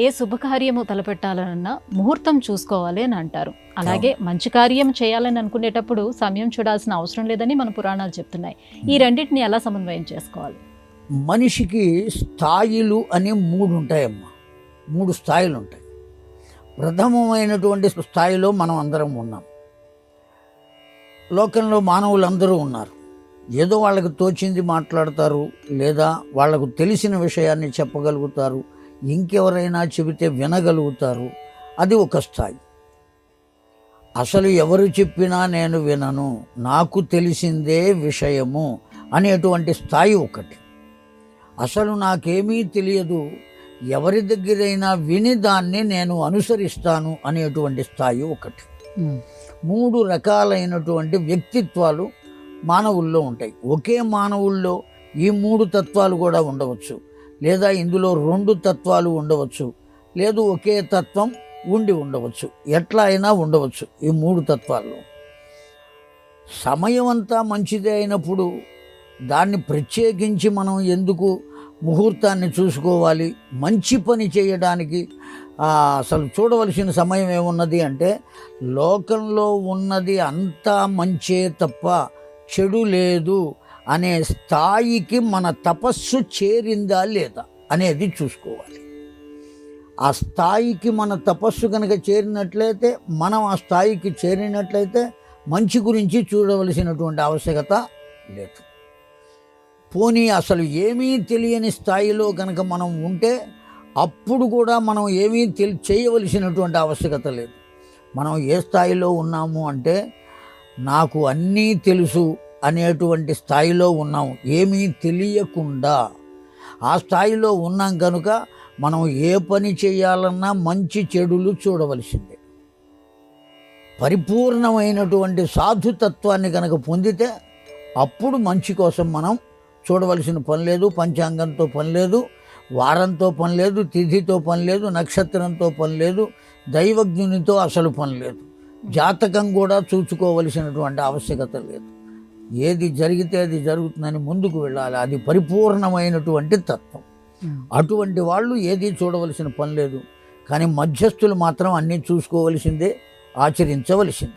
ఏ శుభకార్యము తలపెట్టాలన్నా ముహూర్తం చూసుకోవాలి అని అంటారు. అలాగే మంచి కార్యం చేయాలని అనుకునేటప్పుడు సమయం చూడాల్సిన అవసరం లేదని మన పురాణాలు చెప్తున్నాయి. ఈ రెండింటిని ఎలా సమన్వయం చేసుకోవాలి? మనిషికి స్థాయిలు అని 3 ఉంటాయమ్మా. 3 స్థాయిలు ఉంటాయి. ప్రథమమైనటువంటి స్థాయిలో మనం అందరం ఉన్నాం. లోకంలో మానవులందరూ ఉన్నారు. ఏదో వాళ్ళకు తోచింది మాట్లాడతారు, లేదా వాళ్లకు తెలిసిన విషయాన్ని చెప్పగలుగుతారు, ఇంకెవరైనా చెబితే వినగలుగుతారు. అది ఒక స్థాయి. అసలు ఎవరు చెప్పినా నేను వినను, నాకు తెలిసిందే విషయము అనేటువంటి స్థాయి ఒకటి. అసలు నాకేమీ తెలియదు, ఎవరి దగ్గరైనా విని దాన్ని నేను అనుసరిస్తాను అనేటువంటి స్థాయి ఒకటి. 3 రకాలైనటువంటి వ్యక్తిత్వాలు మానవుల్లో ఉంటాయి. ఒకే మానవుల్లో ఈ 3 తత్వాలు కూడా ఉండవచ్చు, లేదా ఇందులో 2 తత్వాలు ఉండవచ్చు, లేదు ఒకే తత్వం ఉండి ఉండవచ్చు. ఎట్లా అయినా ఉండవచ్చు ఈ 3 తత్వాల్లో. సమయం అంతా మంచిదే అయినప్పుడు దాన్ని ప్రత్యేకించి మనం ఎందుకు ముహూర్తాన్ని చూసుకోవాలి? మంచి పని చేయడానికి అసలు చూడవలసిన సమయం ఏమున్నది అంటే, లోకంలో ఉన్నది అంతా మంచే తప్ప చెడు లేదు అనే స్థాయికి మన తపస్సు చేరిందా లేదా అనేది చూసుకోవాలి. ఆ స్థాయికి మన తపస్సు కనుక చేరినట్లయితే, మనం ఆ స్థాయికి చేరినట్లయితే మంచి గురించి చూడవలసినటువంటి ఆవశ్యకత లేదు. పోనీ అసలు ఏమీ తెలియని స్థాయిలో కనుక మనం ఉంటే అప్పుడు కూడా మనం ఏమీ చేయవలసినటువంటి ఆవశ్యకత లేదు. మనం ఏ స్థాయిలో ఉన్నాము అంటే, నాకు అన్నీ తెలుసు అనేటువంటి స్థాయిలో ఉన్నాము. ఏమీ తెలియకుండా ఆ స్థాయిలో ఉన్నాం కనుక మనం ఏ పని చేయాలన్నా మంచి చెడులు చూడవలసిందే. పరిపూర్ణమైనటువంటి సాధుతత్వాన్ని కనుక పొందితే అప్పుడు మంచి కోసం మనం చూడవలసిన పని లేదు. పంచాంగంతో పని లేదు, వారంతో పని లేదు, తిథితో పని లేదు, నక్షత్రంతో పని లేదు, దైవజ్ఞునితో అసలు పని లేదు, జాతకం కూడా చూసుకోవలసినటువంటి ఆవశ్యకత లేదు. ఏది జరిగితే అది జరుగుతుందని ముందుకు వెళ్ళాలి. అది పరిపూర్ణమైనటువంటి తత్వం. అటువంటి వాళ్ళు ఏది చూడవలసిన పని లేదు. కానీ మధ్యస్థులు మాత్రం అన్నీ చూసుకోవలసిందే, ఆచరించవలసిందే.